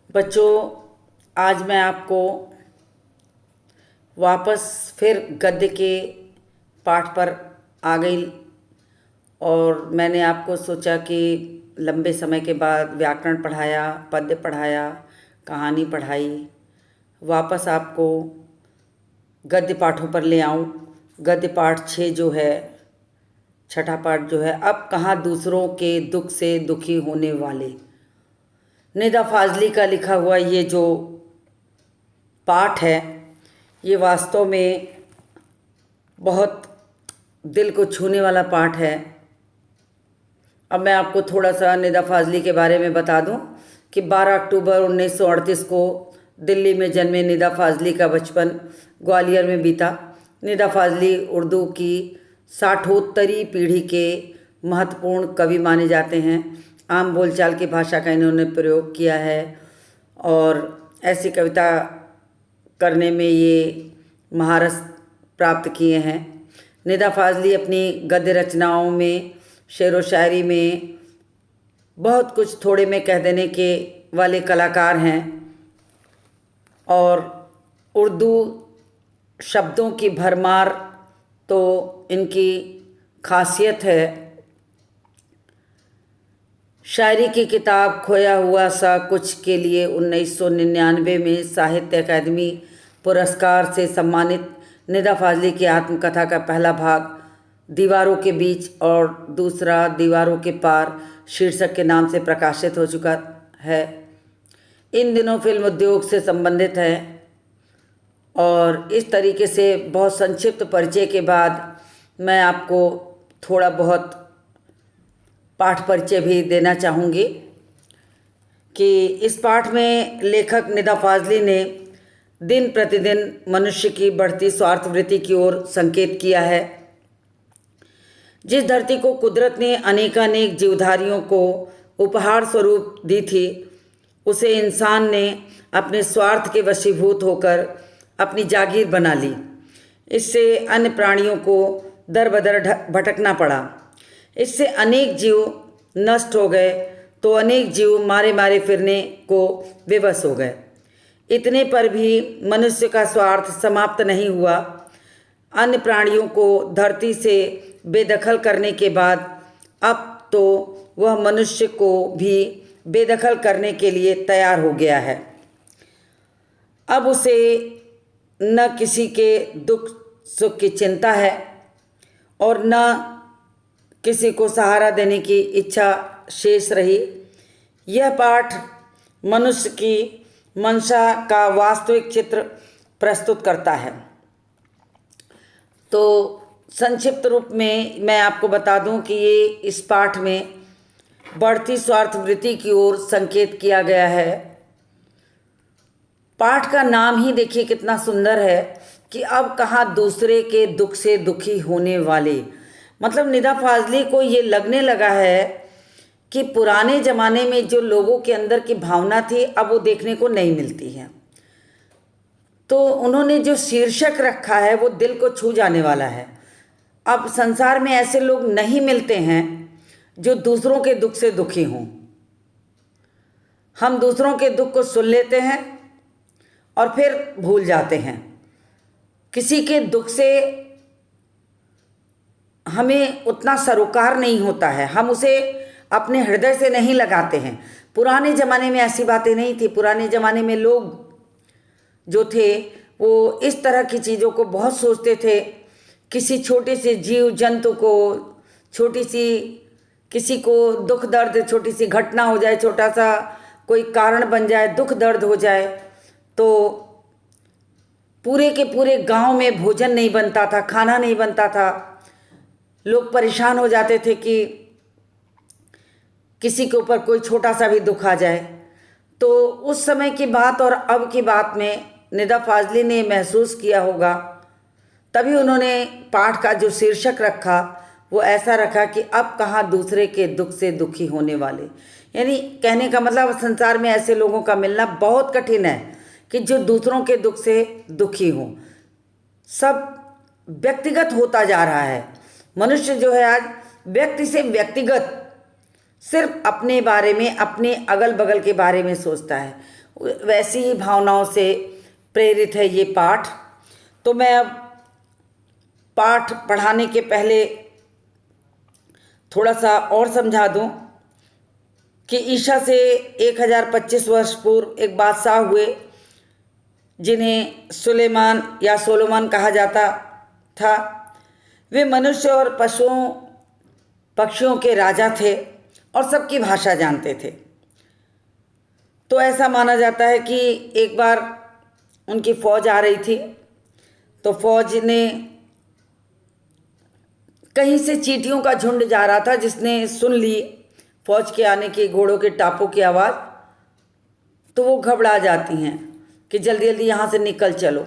बच्चों, आज मैं आपको वापस फिर गद्य के पाठ पर आ गई और मैंने आपको सोचा कि लंबे समय के बाद व्याकरण पढ़ाया, पद्य पढ़ाया, कहानी पढ़ाई, वापस आपको गद्य पाठों पर ले आऊं। गद्य पाठ 6 जो है, छठा पाठ जो है, अब कहाँ दूसरों के दुख से दुखी होने वाले। निदा फाजली का लिखा हुआ ये जो पाठ है, ये वास्तव में बहुत दिल को छूने वाला पाठ है। अब मैं आपको थोड़ा सा निदा फाजली के बारे में बता दूं कि 12 अक्टूबर 1938 को दिल्ली में जन्मे निदा फाजली का बचपन ग्वालियर में बीता। निदा फाजली उर्दू की 60वीं पीढ़ी के महत्वपूर्ण कवि माने जाते हैं। आम बोलचाल की भाषा का इन्होंने प्रयोग किया है और ऐसी कविता करने में ये महारत प्राप्त किए हैं। निदा फाजली अपनी गद्य रचनाओं में, शेर व शायरी में बहुत कुछ थोड़े में कह देने के वाले कलाकार हैं और उर्दू शब्दों की भरमार तो इनकी खासियत है। शायरी की किताब खोया हुआ सा कुछ के लिए 1999 में साहित्य अकादमी पुरस्कार से सम्मानित निदा फाजली की आत्मकथा का पहला भाग दीवारों के बीच और दूसरा दीवारों के पार शीर्षक के नाम से प्रकाशित हो चुका है। इन दिनों फिल्म उद्योग से संबंधित है और इस तरीके से बहुत संक्षिप्त परिचय के बाद मैं आपको थोड़ा बहुत पाठ परिचय भी देना चाहूँगी कि इस पाठ में लेखक निदा फाजली ने दिन प्रतिदिन मनुष्य की बढ़ती स्वार्थवृत्ति की ओर संकेत किया है। जिस धरती को कुदरत ने अनेकानेक जीवधारियों को उपहार स्वरूप दी थी, उसे इंसान ने अपने स्वार्थ के वशीभूत होकर अपनी जागीर बना ली। इससे अन्य प्राणियों को दर बदर भटकना पड़ा। इससे अनेक जीव नष्ट हो गए तो अनेक जीव मारे मारे फिरने को विवश हो गए। इतने पर भी मनुष्य का स्वार्थ समाप्त नहीं हुआ। अन्य प्राणियों को धरती से बेदखल करने के बाद अब तो वह मनुष्य को भी बेदखल करने के लिए तैयार हो गया है। अब उसे न किसी के दुख सुख की चिंता है और न किसी को सहारा देने की इच्छा शेष रही। यह पाठ मनुष्य की मंशा का वास्तविक चित्र प्रस्तुत करता है। तो संक्षिप्त रूप में मैं आपको बता दूं कि ये इस पाठ में बढ़ती स्वार्थवृत्ति की ओर संकेत किया गया है। पाठ का नाम ही देखिए कितना सुंदर है कि अब कहाँ दूसरे के दुख से दुखी होने वाले। मतलब निदा फाजली को ये लगने लगा है कि पुराने ज़माने में जो लोगों के अंदर की भावना थी अब वो देखने को नहीं मिलती है। तो उन्होंने जो शीर्षक रखा है वो दिल को छू जाने वाला है। अब संसार में ऐसे लोग नहीं मिलते हैं जो दूसरों के दुख से दुखी हों। हम दूसरों के दुख को सुन लेते हैं और फिर भूल जाते हैं। किसी के दुख से हमें उतना सरोकार नहीं होता है, हम उसे अपने हृदय से नहीं लगाते हैं। पुराने ज़माने में ऐसी बातें नहीं थी। पुराने ज़माने में लोग जो थे वो इस तरह की चीज़ों को बहुत सोचते थे। किसी छोटे से जीव जंतु को, छोटी सी किसी को दुख दर्द, छोटी सी घटना हो जाए, छोटा सा कोई कारण बन जाए, दुख दर्द हो जाए तो पूरे के पूरे गांव में भोजन नहीं बनता था, खाना नहीं बनता था। लोग परेशान हो जाते थे कि किसी के ऊपर कोई छोटा सा भी दुख आ जाए। तो उस समय की बात और अब की बात में निदा फाजली ने महसूस किया होगा, तभी उन्होंने पाठ का जो शीर्षक रखा वो ऐसा रखा कि अब कहाँ दूसरे के दुख से दुखी होने वाले। यानी कहने का मतलब संसार में ऐसे लोगों का मिलना बहुत कठिन है कि जो दूसरों के दुख से दुखी हों। सब व्यक्तिगत होता जा रहा है। मनुष्य जो है आज व्यक्ति से व्यक्तिगत सिर्फ अपने बारे में, अपने अगल बगल के बारे में सोचता है। वैसी ही भावनाओं से प्रेरित है ये पाठ। तो मैं अब पाठ पढ़ाने के पहले थोड़ा सा और समझा दूं कि ईशा से 1025 वर्ष पूर्व एक बादशाह हुए जिन्हें सुलेमान या सोलोमन कहा जाता था। वे मनुष्य और पशुओं पक्षियों के राजा थे और सबकी भाषा जानते थे। तो ऐसा माना जाता है कि एक बार उनकी फौज आ रही थी, तो फौज ने कहीं से चींटियों का झुंड जा रहा था, जिसने सुन ली फौज के आने की, घोड़ों के टापों की आवाज़, तो वो घबरा जाती हैं कि जल्दी जल्दी यहाँ से निकल चलो,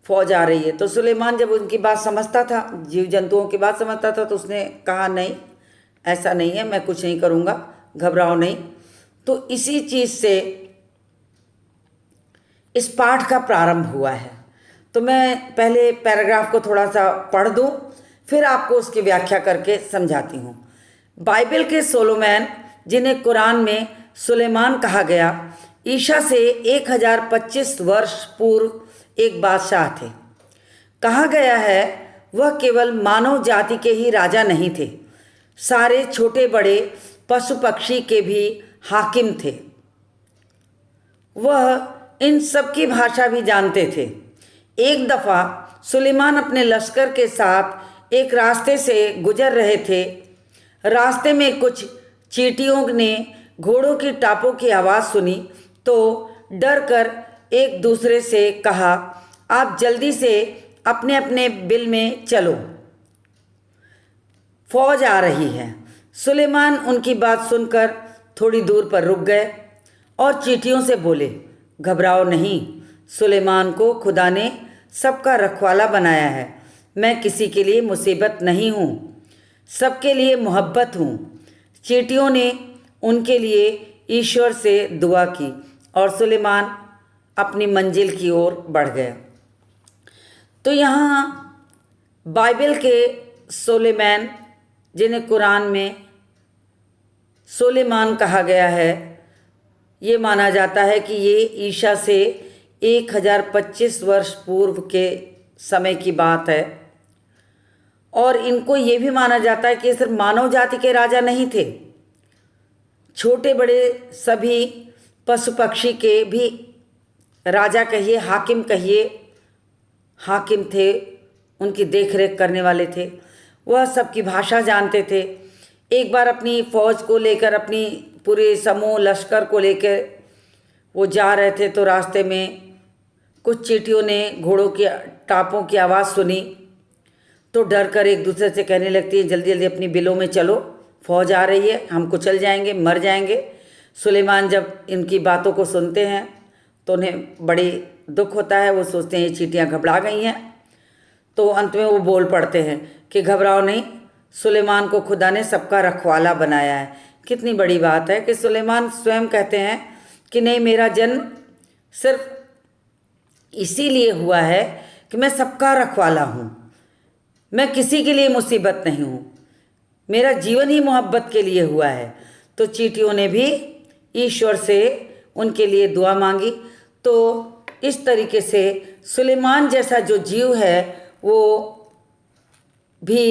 फौज आ रही है। तो सुलेमान जब उनकी बात समझता था, जीव जंतुओं की बात समझता था, तो उसने कहा नहीं, ऐसा नहीं है, मैं कुछ नहीं करूँगा, घबराओ नहीं। तो इसी चीज़ से इस पाठ का प्रारंभ हुआ है। तो मैं पहले पैराग्राफ को थोड़ा सा पढ़ दूँ, फिर आपको उसकी व्याख्या करके समझाती हूँ। बाइबल के सोलोमन, जिन्हें कुरान में सुलेमान कहा गया, ईशा से 1025 वर्ष पूर्व एक बादशाह थे। कहा गया है वह केवल मानव जाति के ही राजा नहीं थे, सारे छोटे बड़े पशु पक्षी के भी हाकिम थे। वह इन सब की भाषा भी जानते थे। एक दफ़ा सुलेमान अपने लश्कर के साथ एक रास्ते से गुजर रहे थे। रास्ते में कुछ चींटियों ने घोड़ों की टापों की आवाज़ सुनी तो डर कर एक दूसरे से कहा, आप जल्दी से अपने अपने बिल में चलो, फौज आ रही है। सुलेमान उनकी बात सुनकर थोड़ी दूर पर रुक गए और चींटियों से बोले, घबराओ नहीं, सुलेमान को खुदा ने सबका रखवाला बनाया है। मैं किसी के लिए मुसीबत नहीं हूँ, सबके लिए मोहब्बत हूँ। चींटियों ने उनके लिए ईश्वर से दुआ की और सुलेमान अपनी मंजिल की ओर बढ़ गया। तो यहाँ बाइबल के सुलेमान, जिन्हें कुरान में सुलेमान कहा गया है, ये माना जाता है कि ये ईशा से 1025 वर्ष पूर्व के समय की बात है। और इनको ये भी माना जाता है कि सिर्फ मानव जाति के राजा नहीं थे, छोटे बड़े सभी पशु पक्षी के भी राजा कहिए, हाकिम कहिए, हाकिम थे, उनकी देखरेख करने वाले थे। वह सबकी भाषा जानते थे। एक बार अपनी फ़ौज को लेकर, अपनी पूरे समूह लश्कर को लेकर वो जा रहे थे, तो रास्ते में कुछ चींटियों ने घोड़ों की टापों की आवाज़ सुनी तो डर कर एक दूसरे से कहने लगती है, जल्दी जल्दी अपनी बिलों में चलो, फौज आ रही है, हम कुचल जाएंगे, मर जाएंगे। सुलेमान जब इनकी बातों को सुनते हैं तो उन्हें बड़ी दुख होता है। वो सोचते हैं ये चींटियाँ घबरा गई हैं। तो अंत में वो बोल पड़ते हैं कि घबराओ नहीं, सुलेमान को खुदा ने सबका रखवाला बनाया है। कितनी बड़ी बात है कि सुलेमान स्वयं कहते हैं कि नहीं, मेरा जन्म सिर्फ इसीलिए हुआ है कि मैं सबका रखवाला हूँ, मैं किसी के लिए मुसीबत नहीं हूँ, मेरा जीवन ही मोहब्बत के लिए हुआ है। तो चींटियों ने भी ईश्वर से उनके लिए दुआ मांगी। तो इस तरीके से सुलेमान जैसा जो जीव है वो भी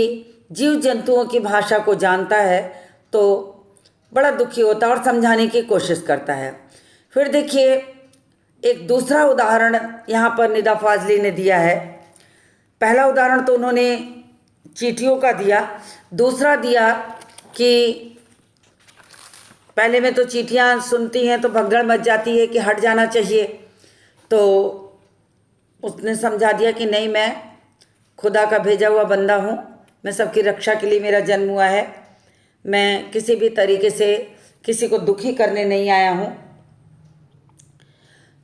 जीव जंतुओं की भाषा को जानता है, तो बड़ा दुखी होता है और समझाने की कोशिश करता है। फिर देखिए एक दूसरा उदाहरण यहाँ पर निदा फाजली ने दिया है। पहला उदाहरण तो उन्होंने चींटियों का दिया, दूसरा दिया कि पहले में तो चींटियाँ सुनती हैं तो भगदड़ मच जाती है कि हट जाना चाहिए। तो उसने समझा दिया कि नहीं, मैं खुदा का भेजा हुआ बंदा हूँ, मैं सबकी रक्षा के लिए मेरा जन्म हुआ है, मैं किसी भी तरीके से किसी को दुखी करने नहीं आया हूँ।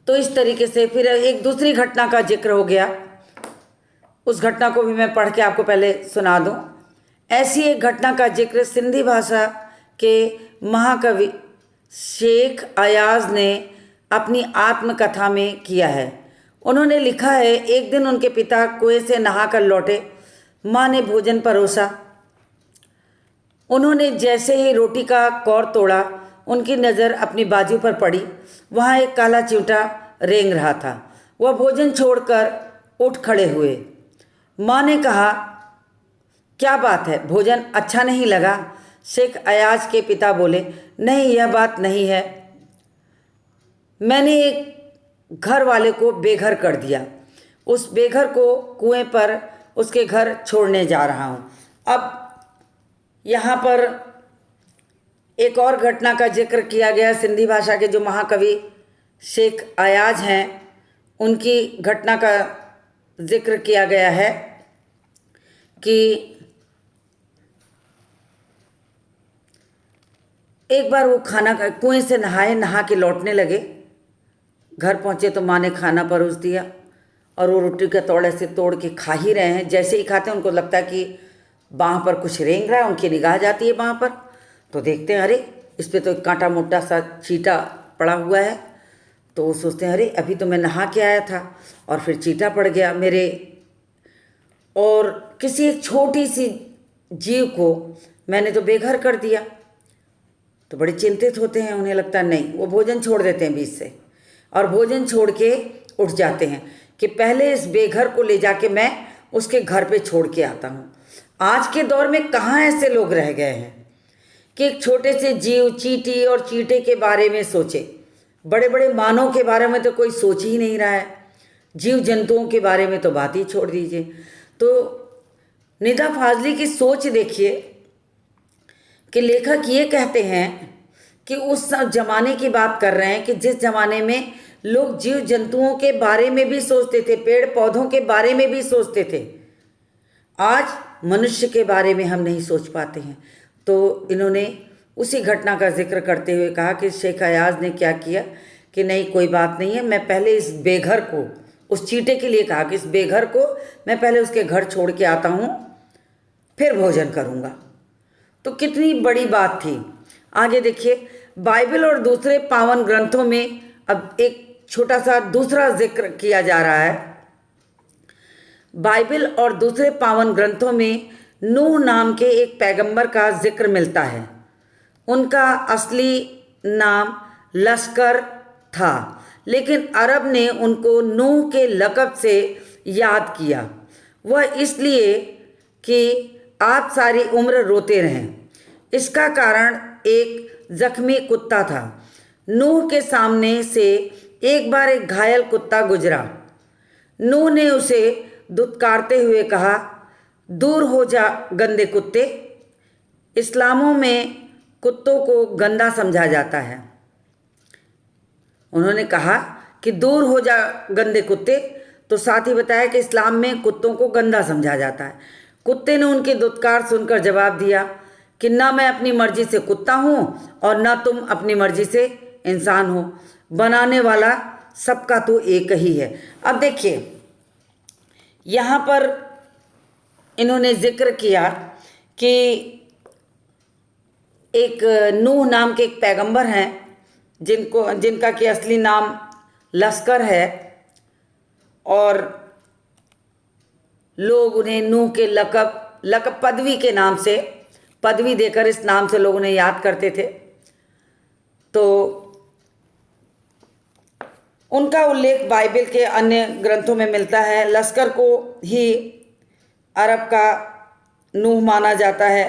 तो इस तरीके से फिर एक दूसरी घटना का जिक्र हो गया। उस घटना को भी मैं पढ़ के आपको पहले सुना दूँ। ऐसी एक घटना का जिक्र सिंधी भाषा के महाकवि शेख अयाज ने अपनी आत्मकथा में किया है। उन्होंने लिखा है, एक दिन उनके पिता कुएं से नहाकर लौटे, माँ ने भोजन परोसा। उन्होंने जैसे ही रोटी का कौर तोड़ा, उनकी नज़र अपनी बाजू पर पड़ी। वहाँ एक काला चिमटा रेंग रहा था। वह भोजन छोड़कर उठ खड़े हुए। माँ ने कहा, क्या बात है, भोजन अच्छा नहीं लगा? शेख अयाज के पिता बोले, नहीं, यह बात नहीं है। मैंने एक घर वाले को बेघर कर दिया। उस बेघर को कुएं पर उसके घर छोड़ने जा रहा हूँ। अब यहाँ पर एक और घटना का जिक्र किया गया। सिंधी भाषा के जो महाकवि शेख अयाज हैं, उनकी घटना का जिक्र किया गया है कि एक बार वो कुएं से नहा के लौटने लगे। घर पहुँचे तो माँ ने खाना परोस दिया और वो रोटी के तोड़े से तोड़ के खा ही रहे हैं। जैसे ही खाते हैं उनको लगता है कि बाँह पर कुछ रेंग रहा है। उनकी निगाह जाती है बाँह पर, तो देखते हैं, अरे इस पर तो एक कांटा मोटा सा चींटा पड़ा हुआ है। तो वो सोचते हैं, अरे अभी तो मैं नहा के आया था और फिर चींटा पड़ गया मेरे। और किसी एक छोटी सी जीव को मैंने तो बेघर कर दिया। तो बड़े चिंतित होते हैं। उन्हें लगता नहीं, वो भोजन छोड़ देते हैं बीच से और भोजन छोड़ के उठ जाते हैं कि पहले इस बेघर को ले जाके मैं उसके घर पे छोड़ के आता हूँ। आज के दौर में कहाँ ऐसे लोग रह गए हैं कि एक छोटे से जीव, चींटी और चींटे के बारे में सोचे। बड़े बड़े मानव के बारे में तो कोई सोच ही नहीं रहा है। जीव जंतुओं के बारे में तो बात ही छोड़ दीजिए। तो निदा फाजली की सोच देखिए कि लेखक ये कहते हैं कि उस जमाने की बात कर रहे हैं कि जिस जमाने में लोग जीव जंतुओं के बारे में भी सोचते थे, पेड़ पौधों के बारे में भी सोचते थे। आज मनुष्य के बारे में हम नहीं सोच पाते हैं। तो इन्होंने उसी घटना का जिक्र करते हुए कहा कि शेख अयाज ने क्या किया कि नहीं, कोई बात नहीं है, मैं पहले इस बेघर को, उस चींटे के लिए कहा कि इस बेघर को मैं पहले उसके घर छोड़ के आता हूँ, फिर भोजन करूँगा। तो कितनी बड़ी बात थी। आगे देखिए, बाइबल और दूसरे पावन ग्रंथों में अब एक छोटा सा दूसरा जिक्र किया जा रहा है। बाइबल और दूसरे पावन ग्रंथों में नूह नाम के एक पैगंबर का जिक्र मिलता है। उनका असली नाम लश्कर था, लेकिन अरब ने उनको नूह के लक़ब से याद किया। वह इसलिए कि आप सारी उम्र रोते रहें। इसका कारण एक जख्मी कुत्ता था। नूह के सामने से एक बार एक घायल कुत्ता गुजरा। नूह ने उसे दुत्कारते हुए कहा, दूर हो जा गंदे कुत्ते। इस्लामों में कुत्तों को गंदा समझा जाता है। उन्होंने कहा कि दूर हो जा गंदे कुत्ते, तो साथ ही बताया कि इस्लाम में कुत्तों को गंदा समझा जाता है। कुत्ते ने उनकी दुत्कार सुनकर जवाब दिया कि ना मैं अपनी मर्जी से कुत्ता हूँ और ना तुम अपनी मर्जी से इंसान हो। बनाने वाला सबका तो एक ही है। अब देखिए, यहाँ पर इन्होंने जिक्र किया कि एक नूह नाम के एक पैगंबर हैं जिनका कि असली नाम लश्कर है, और लोग उन्हें नूह के लक़ब पदवी के नाम से, पदवी देकर इस नाम से लोग उन्हें याद करते थे। तो उनका उल्लेख बाइबल के अन्य ग्रंथों में मिलता है। लश्कर को ही अरब का नूह माना जाता है।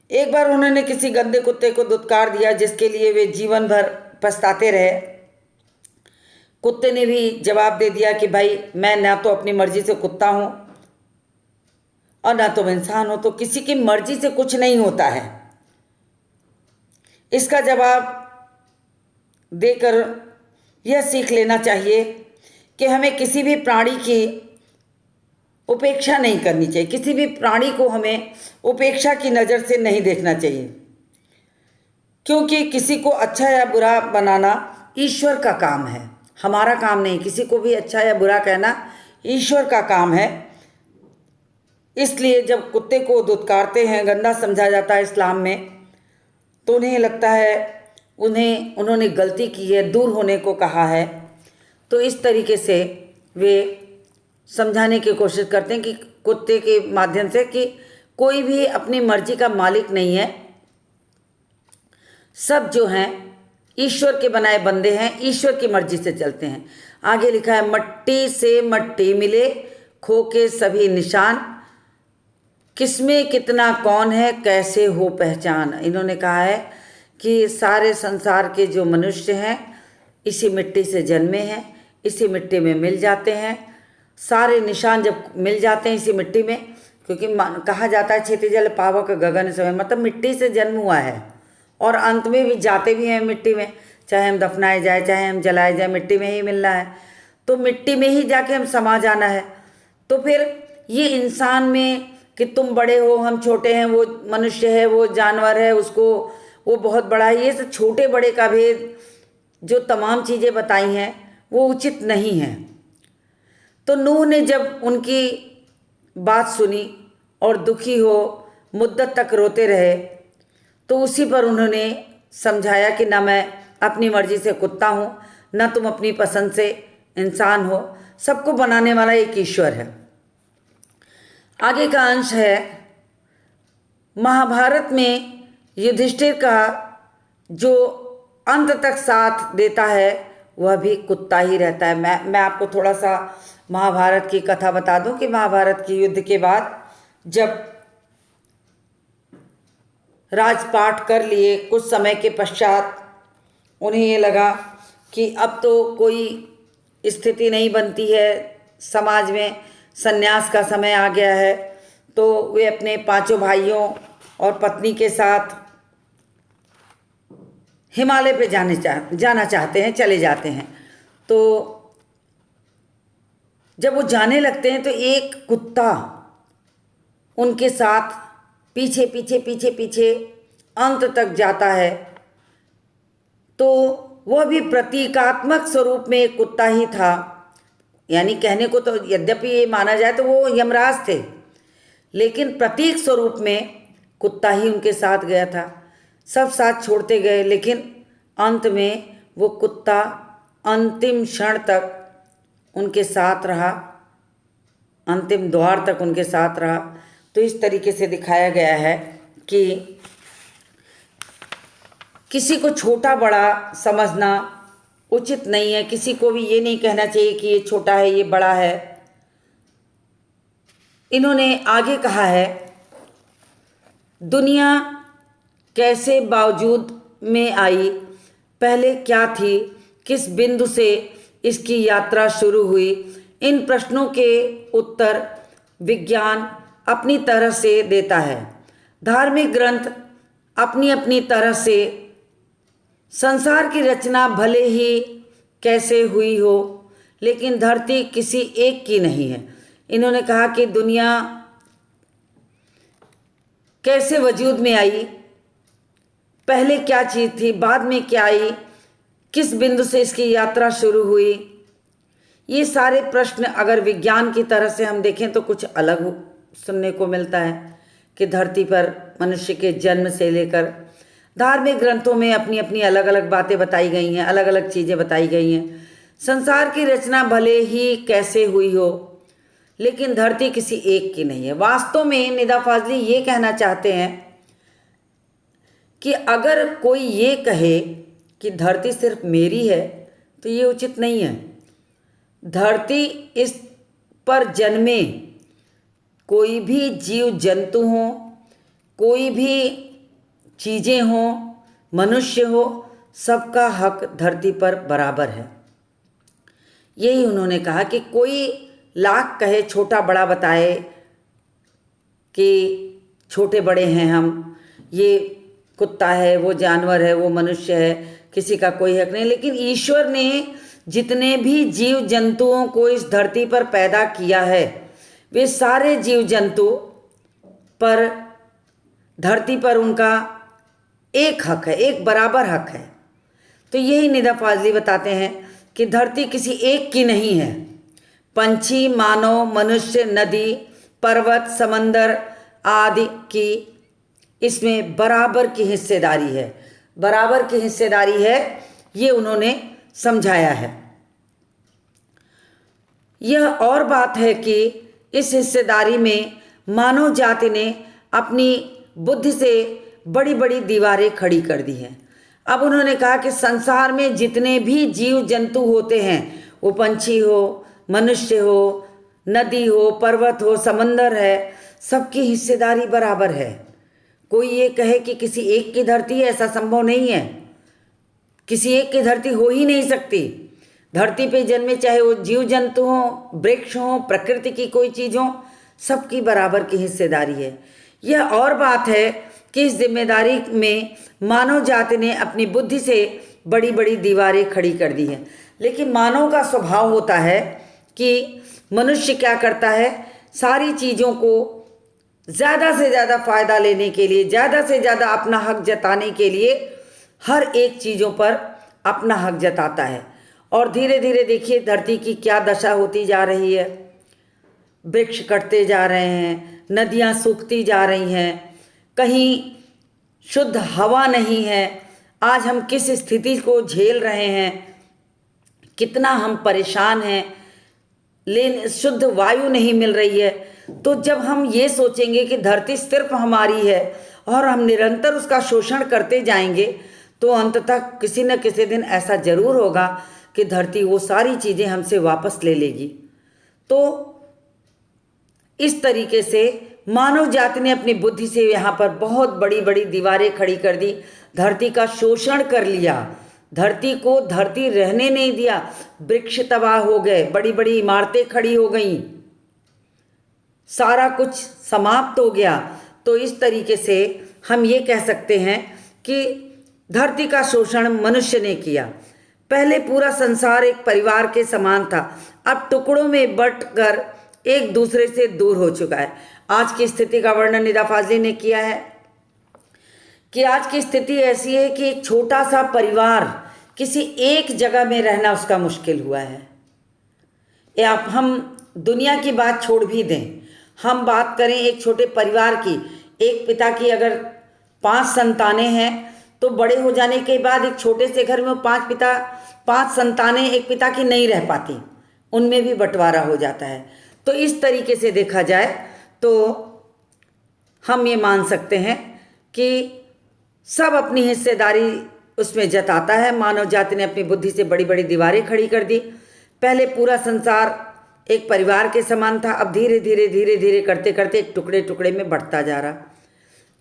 एक बार उन्होंने किसी गंदे कुत्ते को दुत्कार दिया जिसके लिए वे जीवन भर पछताते रहे। कुत्ते ने भी जवाब दे दिया कि भाई, मैं ना तो अपनी मर्जी से कुत्ता हूँ और ना तुम इंसान हो, तो किसी की मर्जी से कुछ नहीं होता है। इसका जवाब देकर यह सीख लेना चाहिए कि हमें किसी भी प्राणी की उपेक्षा नहीं करनी चाहिए। किसी भी प्राणी को हमें उपेक्षा की नज़र से नहीं देखना चाहिए, क्योंकि किसी को अच्छा या बुरा बनाना ईश्वर का काम है, हमारा काम नहीं। किसी को भी अच्छा या बुरा कहना ईश्वर का काम है। इसलिए जब कुत्ते को दुत्कारते हैं, गंदा समझा जाता है इस्लाम में, तो उन्हें लगता है उन्होंने गलती की है, दूर होने को कहा है। तो इस तरीके से वे समझाने की कोशिश करते हैं कि कुत्ते के माध्यम से कि कोई भी अपनी मर्जी का मालिक नहीं है। सब जो हैं ईश्वर के बनाए बंदे हैं, ईश्वर की मर्जी से चलते हैं। आगे लिखा है, मट्टी से मट्टी मिले खो के सभी निशान, किसमें कितना कौन है कैसे हो पहचान। इन्होंने कहा है कि सारे संसार के जो मनुष्य हैं इसी मिट्टी से जन्मे हैं, इसी मिट्टी में मिल जाते हैं। सारे निशान जब मिल जाते हैं इसी मिट्टी में, क्योंकि कहा जाता है क्षिति जल पावक गगन समय, मतलब मिट्टी से जन्म हुआ है और अंत में भी जाते भी हैं मिट्टी में। चाहे हम दफनाए जाए, चाहे हम जलाए जाए, मिट्टी में ही मिलना है, तो मिट्टी में ही जाके हम समा जाना है। तो फिर ये इंसान में कि तुम बड़े हो हम छोटे हैं, वो मनुष्य है वो जानवर है, उसको वो बहुत बड़ा है, ये सब छोटे बड़े का भेद जो तमाम चीज़ें बताई हैं वो उचित नहीं है। तो नूह ने जब उनकी बात सुनी और दुखी हो मुद्दत तक रोते रहे, तो उसी पर उन्होंने समझाया कि ना मैं अपनी मर्जी से कुत्ता हूँ, ना तुम अपनी पसंद से इंसान हो, सबको बनाने वाला एक ईश्वर है। आगे का अंश है, महाभारत में युधिष्ठिर का जो अंत तक साथ देता है वह भी कुत्ता ही रहता है। मैं आपको थोड़ा सा महाभारत की कथा बता दूं कि महाभारत के युद्ध के बाद जब राजपाट कर लिए, कुछ समय के पश्चात उन्हें ये लगा कि अब तो कोई स्थिति नहीं बनती है, समाज में संन्यास का समय आ गया है, तो वे अपने पांचों भाइयों और पत्नी के साथ हिमालय पे जाना चाहते हैं, चले जाते हैं। तो जब वो जाने लगते हैं तो एक कुत्ता उनके साथ पीछे पीछे पीछे पीछे अंत तक जाता है। तो वह भी प्रतीकात्मक स्वरूप में एक कुत्ता ही था, यानी कहने को तो यद्यपि ये माना जाए तो वो यमराज थे, लेकिन प्रतीक स्वरूप में कुत्ता ही उनके साथ गया था। सब साथ छोड़ते गए, लेकिन अंत में वो कुत्ता अंतिम क्षण तक उनके साथ रहा, अंतिम द्वार तक उनके साथ रहा। तो इस तरीके से दिखाया गया है कि किसी को छोटा बड़ा समझना उचित नहीं है, किसी को भी ये नहीं कहना चाहिए कि ये छोटा है ये बड़ा है। इन्होंने आगे कहा है, दुनिया कैसे बावजूद में आई, पहले क्या थी, किस बिंदु से इसकी यात्रा शुरू हुई, इन प्रश्नों के उत्तर विज्ञान अपनी तरह से देता है। धार्मिक ग्रंथ अपनी अपनी तरह से संसार की रचना भले ही कैसे हुई हो, लेकिन धरती किसी एक की नहीं है। इन्होंने कहा कि दुनिया कैसे वजूद में आई, पहले क्या चीज़ थी, बाद में क्या आई, किस बिंदु से इसकी यात्रा शुरू हुई, ये सारे प्रश्न अगर विज्ञान की तरह से हम देखें तो कुछ अलग सुनने को मिलता है कि धरती पर मनुष्य के जन्म से लेकर धार्मिक ग्रंथों में अपनी अपनी अलग अलग बातें बताई गई हैं, अलग अलग चीज़ें बताई गई हैं। संसार की रचना भले ही कैसे हुई हो, लेकिन धरती किसी एक की नहीं है। वास्तव में निदा फाजली ये कहना चाहते हैं कि अगर कोई ये कहे कि धरती सिर्फ मेरी है तो ये उचित नहीं है। धरती इस पर जन्मे कोई भी जीव जंतु हो, कोई भी चीज़ें हों, मनुष्य हो, सबका हक धरती पर बराबर है। यही उन्होंने कहा कि कोई लाख कहे, छोटा बड़ा बताए कि छोटे बड़े हैं हम, ये कुत्ता है, वो जानवर है, वो मनुष्य है, किसी का कोई हक नहीं। लेकिन ईश्वर ने जितने भी जीव जंतुओं को इस धरती पर पैदा किया है, वे सारे जीव जंतु पर धरती पर उनका एक हक है, एक बराबर हक है। तो यही निदा फाजली बताते हैं कि धरती किसी एक की नहीं है। पंछी, मानव, मनुष्य, नदी, पर्वत, समंदर आदि की इसमें बराबर की हिस्सेदारी है, बराबर की हिस्सेदारी है, ये उन्होंने समझाया है। यह और बात है कि इस हिस्सेदारी में मानव जाति ने अपनी बुद्धि से बड़ी बड़ी दीवारें खड़ी कर दी हैं। अब उन्होंने कहा कि संसार में जितने भी जीव जंतु होते हैं, वो पंछी हो, मनुष्य हो, नदी हो, पर्वत हो, समंदर है, सबकी हिस्सेदारी बराबर है। कोई ये कहे कि किसी एक की धरती है, ऐसा संभव नहीं है। किसी एक की धरती हो ही नहीं सकती। धरती पे जन्मे चाहे वो जीव जंतु हो, वृक्ष हो, प्रकृति की कोई चीज़ हो, सबकी बराबर की हिस्सेदारी है। यह और बात है कि इस जिम्मेदारी में मानव जाति ने अपनी बुद्धि से बड़ी बड़ी दीवारें खड़ी कर दी हैं। लेकिन मानव का स्वभाव होता है कि मनुष्य क्या करता है, सारी चीज़ों को ज़्यादा से ज़्यादा फ़ायदा लेने के लिए, ज़्यादा से ज़्यादा अपना हक जताने के लिए हर एक चीज़ों पर अपना हक जताता है। और धीरे धीरे देखिए धरती की क्या दशा होती जा रही है। वृक्ष कटते जा रहे हैं, नदियाँ सूखती जा रही हैं, कहीं शुद्ध हवा नहीं है। आज हम किस स्थिति को झेल रहे हैं, कितना हम परेशान हैं, शुद्ध वायु नहीं मिल रही है। तो जब हम ये सोचेंगे कि धरती सिर्फ हमारी है और हम निरंतर उसका शोषण करते जाएंगे, तो अंततः किसी न किसी दिन ऐसा ज़रूर होगा कि धरती वो सारी चीज़ें हमसे वापस ले लेगी। तो इस तरीके से मानव जाति ने अपनी बुद्धि से यहाँ पर बहुत बड़ी बड़ी दीवारें खड़ी कर दी, धरती का शोषण कर लिया, धरती को धरती रहने नहीं दिया, वृक्ष तबाह हो गए, बड़ी बड़ी इमारतें खड़ी हो गईं, सारा कुछ समाप्त हो गया। तो इस तरीके से हम ये कह सकते हैं कि धरती का शोषण मनुष्य ने किया। पहले पूरा संसार एक परिवार के समान था, अब टुकड़ों में बंटकर एक दूसरे से दूर हो चुका है। आज की स्थिति का वर्णन निदा फाजली ने किया है कि आज की स्थिति ऐसी है कि एक छोटा सा परिवार किसी एक जगह में रहना उसका मुश्किल हुआ है। या हम दुनिया की बात छोड़ भी दें, हम बात करें एक छोटे परिवार की। एक पिता की अगर 5 संतानें हैं तो बड़े हो जाने के बाद एक छोटे से घर में 5 संतानें एक पिता की नहीं रह पाती, उनमें भी बंटवारा हो जाता है। तो इस तरीके से देखा जाए तो हम ये मान सकते हैं कि सब अपनी हिस्सेदारी उसमें जताता है। मानव जाति ने अपनी बुद्धि से बड़ी बड़ी दीवारें खड़ी कर दी। पहले पूरा संसार एक परिवार के समान था, अब धीरे धीरे धीरे धीरे करते करते एक टुकड़े टुकड़े में बढ़ता जा रहा।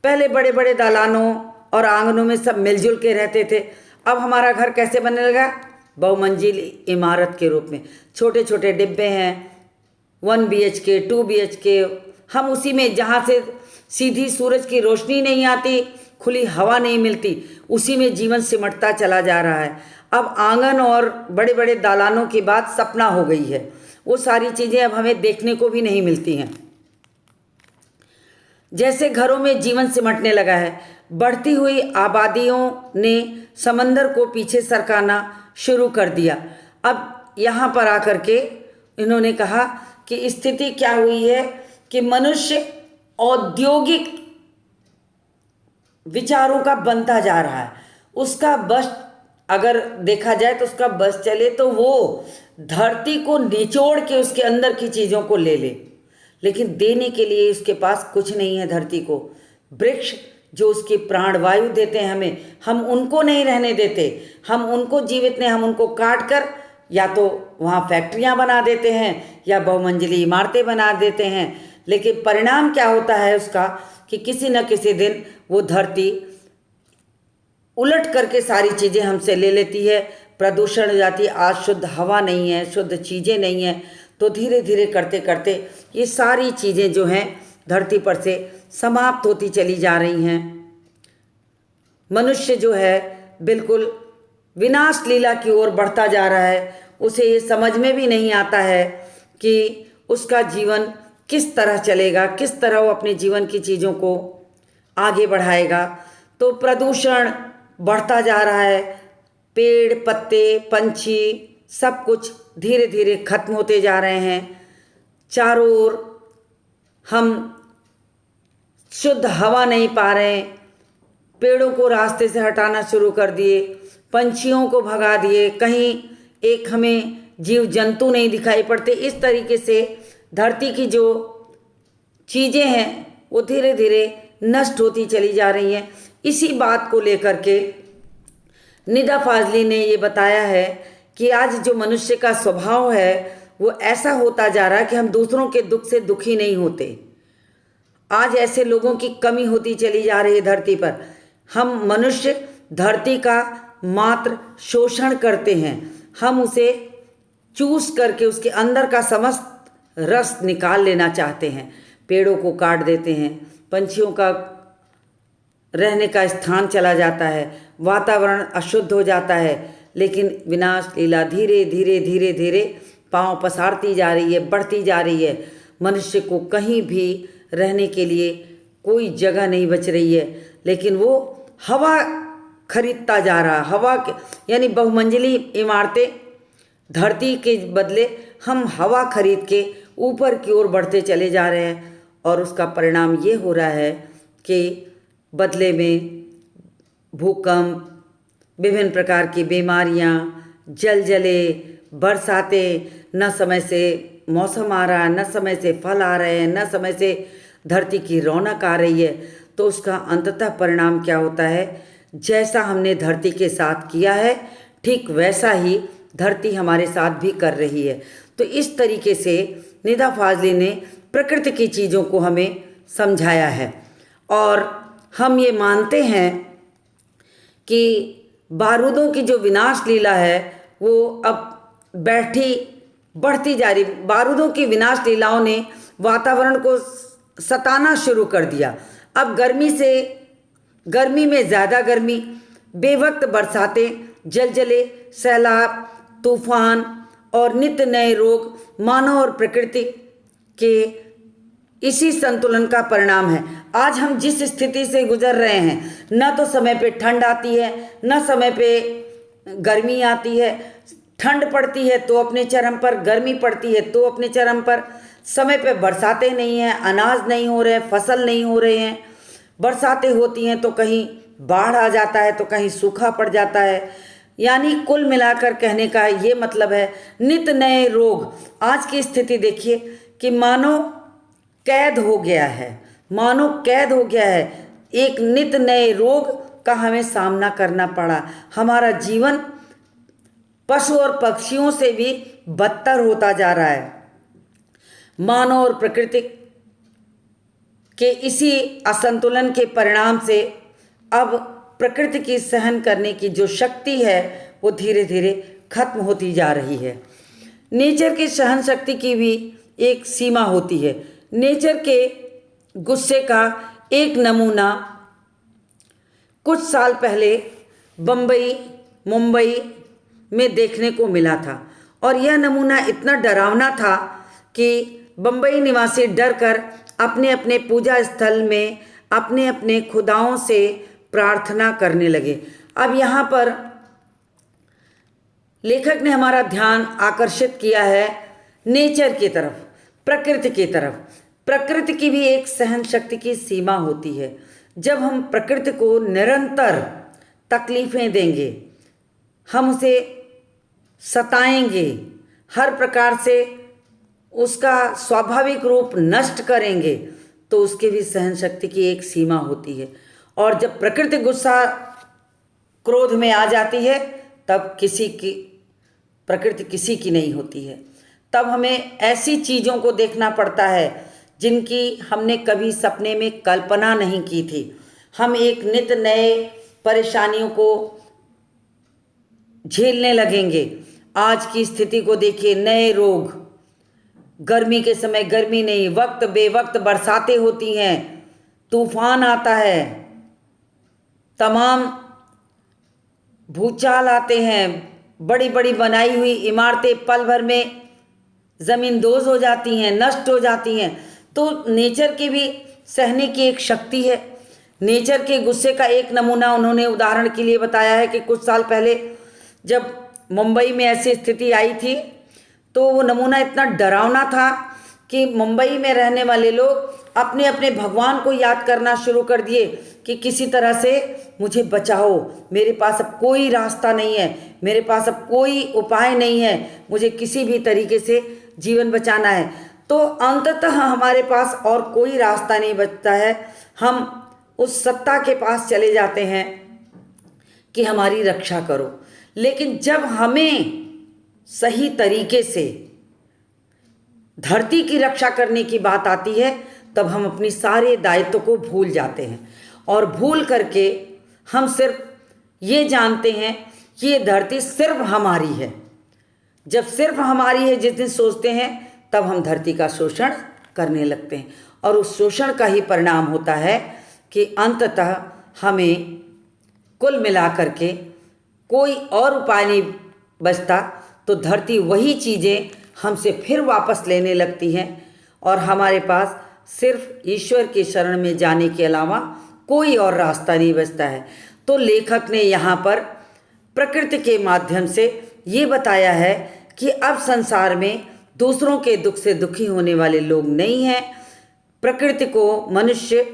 पहले बड़े बड़े दालानों और आंगनों में सब मिलजुल के रहते थे, अब हमारा घर कैसे बनने लगा, बहुमंजिल इमारत के रूप में। छोटे छोटे डिब्बे हैं, 1 BHK 2 BHK, हम उसी में, जहाँ से सीधी सूरज की रोशनी नहीं आती, खुली हवा नहीं मिलती, उसी में जीवन सिमटता चला जा रहा है। अब आंगन और बड़े बड़े दालानों की बात सपना हो गई है, वो सारी चीज़ें अब हमें देखने को भी नहीं मिलती हैं। जैसे घरों में जीवन सिमटने लगा है, बढ़ती हुई आबादियों ने समंदर को पीछे सरकाना शुरू कर दिया। अब यहाँ पर आकर के इन्होंने कहा कि स्थिति क्या हुई है कि मनुष्य औद्योगिक विचारों का बनता जा रहा है। उसका बस, अगर देखा जाए तो उसका बस चले तो वो धरती को निचोड़ के उसके अंदर की चीज़ों को ले ले, लेकिन देने के लिए उसके पास कुछ नहीं है धरती को। वृक्ष जो उसकी प्राणवायु देते हैं हमें, हम उनको नहीं रहने देते, हम उनको जीवित नहीं, हम उनको काट कर या तो वहाँ फैक्ट्रियाँ बना देते हैं या बहुमंजिली इमारतें बना देते हैं। लेकिन परिणाम क्या होता है उसका कि किसी न किसी दिन वो धरती उलट करके सारी चीज़ें हमसे ले लेती है, प्रदूषण हो जाती है। आज शुद्ध हवा नहीं है, शुद्ध चीज़ें नहीं हैं, तो धीरे धीरे करते करते ये सारी चीज़ें जो हैं धरती पर से समाप्त होती चली जा रही हैं। मनुष्य जो है बिल्कुल विनाश लीला की ओर बढ़ता जा रहा है। उसे ये समझ में भी नहीं आता है कि उसका जीवन किस तरह चलेगा, किस तरह वो अपने जीवन की चीज़ों को आगे बढ़ाएगा। तो प्रदूषण बढ़ता जा रहा है, पेड़ पत्ते पंछी सब कुछ धीरे धीरे खत्म होते जा रहे हैं। चारों ओर हम शुद्ध हवा नहीं पा रहे हैं, पेड़ों को रास्ते से हटाना शुरू कर दिए, पंछियों को भगा दिए, कहीं एक हमें जीव जंतु नहीं दिखाई पड़ते। इस तरीके से धरती की जो चीज़ें हैं वो धीरे धीरे नष्ट होती चली जा रही हैं। इसी बात को लेकर के निदा फाजली ने ये बताया है कि आज जो मनुष्य का स्वभाव है वो ऐसा होता जा रहा है कि हम दूसरों के दुख से दुखी नहीं होते। आज ऐसे लोगों की कमी होती चली जा रही है धरती पर। हम मनुष्य धरती का मात्र शोषण करते हैं, हम उसे चूस करके उसके अंदर का समस्त रस निकाल लेना चाहते हैं। पेड़ों को काट देते हैं, पंछियों का रहने का स्थान चला जाता है, वातावरण अशुद्ध हो जाता है, लेकिन विनाश लीला धीरे धीरे धीरे धीरे पांव पसारती जा रही है, बढ़ती जा रही है। मनुष्य को कहीं भी रहने के लिए कोई जगह नहीं बच रही है, लेकिन वो हवा खरीदता जा रहा। हवा के यानी बहुमंजिली इमारतें, धरती के बदले हम हवा खरीद के ऊपर की ओर बढ़ते चले जा रहे हैं, और उसका परिणाम ये हो रहा है कि बदले में भूकंप, विभिन्न प्रकार की बीमारियां, जलजले, बरसातें, न समय से मौसम आ रहा है, न समय से फल आ रहे हैं, न समय से धरती की रौनक आ रही है। तो उसका अंततः परिणाम क्या होता है? जैसा हमने धरती के साथ किया है ठीक वैसा ही धरती हमारे साथ भी कर रही है। तो इस तरीके से निदा फाजली ने प्रकृति की चीज़ों को हमें समझाया है, और हम ये मानते हैं कि बारूदों की जो विनाश लीला है वो अब बढ़ती जा रही। बारूदों की विनाश लीलाओं ने वातावरण को सताना शुरू कर दिया। अब गर्मी में ज़्यादा गर्मी, बेवक्त बरसातें, जलजले, सैलाब, तूफान और नित्य नए रोग मानव और प्रकृति के इसी संतुलन का परिणाम है। आज हम जिस स्थिति से गुजर रहे हैं, न तो समय पे ठंड आती है, न समय पे गर्मी आती है। ठंड पड़ती है तो अपने चरम पर, गर्मी पड़ती है तो अपने चरम पर। समय पे बरसातें नहीं हैं, अनाज नहीं हो रहे, फसल नहीं हो रहे हैं। बरसातें होती हैं तो कहीं बाढ़ आ जाता है, तो कहीं सूखा पड़ जाता है। यानी कुल मिलाकर कहने का ये मतलब है, नित्य नए रोग। आज की स्थिति देखिए कि मानो कैद हो गया है, मानो कैद हो गया है। एक नित्य नए रोग का हमें सामना करना पड़ा। हमारा जीवन पशु और पक्षियों से भी बदतर होता जा रहा है। मानव और प्रकृति के इसी असंतुलन के परिणाम से अब प्रकृति की सहन करने की जो शक्ति है वो धीरे धीरे खत्म होती जा रही है। नेचर की सहन शक्ति की भी एक सीमा होती है। नेचर के गुस्से का एक नमूना कुछ साल पहले बम्बई, मुंबई में देखने को मिला था, और यह नमूना इतना डरावना था कि बम्बई निवासी डरकर अपने अपने पूजा स्थल में अपने अपने खुदाओं से प्रार्थना करने लगे। अब यहाँ पर लेखक ने हमारा ध्यान आकर्षित किया है नेचर की तरफ, प्रकृति की तरफ। प्रकृति की भी एक सहन शक्ति की सीमा होती है। जब हम प्रकृति को निरंतर तकलीफ़ें देंगे, हम उसे सताएंगे, हर प्रकार से उसका स्वाभाविक रूप नष्ट करेंगे, तो उसके भी सहन शक्ति की एक सीमा होती है। और जब प्रकृति गुस्सा क्रोध में आ जाती है, तब प्रकृति किसी की नहीं होती है। तब हमें ऐसी चीज़ों को देखना पड़ता है जिनकी हमने कभी सपने में कल्पना नहीं की थी। हम एक नित्य नए परेशानियों को झेलने लगेंगे। आज की स्थिति को देखिए, नए रोग, गर्मी के समय गर्मी नहीं, वक्त बेवक्त बरसातें होती हैं, तूफान आता है, तमाम भूचाल आते हैं, बड़ी बड़ी बनाई हुई इमारतें पल भर में ज़मींदोज़ हो जाती हैं, नष्ट हो जाती हैं। तो नेचर की भी सहने की एक शक्ति है। नेचर के गुस्से का एक नमूना उन्होंने उदाहरण के लिए बताया है कि कुछ साल पहले जब मुंबई में ऐसी स्थिति आई थी, तो वो नमूना इतना डरावना था कि मुंबई में रहने वाले लोग अपने अपने भगवान को याद करना शुरू कर दिए कि किसी तरह से मुझे बचाओ, मेरे पास अब कोई रास्ता नहीं है, मेरे पास अब कोई उपाय नहीं है, मुझे किसी भी तरीके से जीवन बचाना है। तो अंततः हमारे पास और कोई रास्ता नहीं बचता है। हम उस सत्ता के पास चले जाते हैं कि हमारी रक्षा करो, लेकिन जब हमें सही तरीके से धरती की रक्षा करने की बात आती है तब हम अपनी सारे दायित्व को भूल जाते हैं और भूल करके हम सिर्फ ये जानते हैं कि ये धरती सिर्फ हमारी है। जब सिर्फ हमारी है जिस दिन सोचते हैं तब हम धरती का शोषण करने लगते हैं और उस शोषण का ही परिणाम होता है कि अंततः हमें कुल मिलाकर के कोई और उपाय नहीं बचता, तो धरती वही चीज़ें हमसे फिर वापस लेने लगती हैं और हमारे पास सिर्फ ईश्वर की शरण में जाने के अलावा कोई और रास्ता नहीं बचता है। तो लेखक ने यहाँ पर प्रकृति के माध्यम से ये बताया है कि अब संसार में दूसरों के दुख से दुखी होने वाले लोग नहीं हैं। प्रकृति को मनुष्य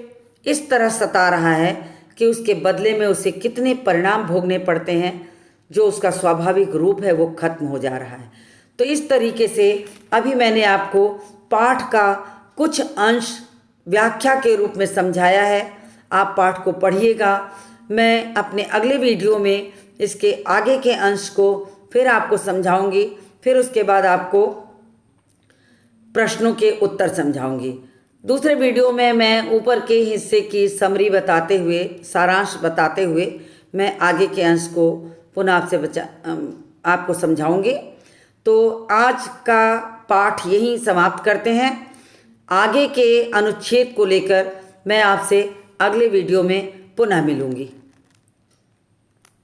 इस तरह सता रहा है कि उसके बदले में उसे कितने परिणाम भोगने पड़ते हैं, जो उसका स्वाभाविक रूप है वो खत्म हो जा रहा है। तो इस तरीके से अभी मैंने आपको पाठ का कुछ अंश व्याख्या के रूप में समझाया है। आप पाठ को पढ़िएगा। मैं अपने अगले वीडियो में इसके आगे के अंश को फिर आपको समझाऊंगी, फिर उसके बाद आपको प्रश्नों के उत्तर समझाऊंगी। दूसरे वीडियो में मैं ऊपर के हिस्से की समरी बताते हुए, सारांश बताते हुए मैं आगे के अंश को पुनः आपको समझाऊंगी। तो आज का पाठ यहीं समाप्त करते हैं। आगे के अनुच्छेद को लेकर मैं आपसे अगले वीडियो में पुनः मिलूंगी।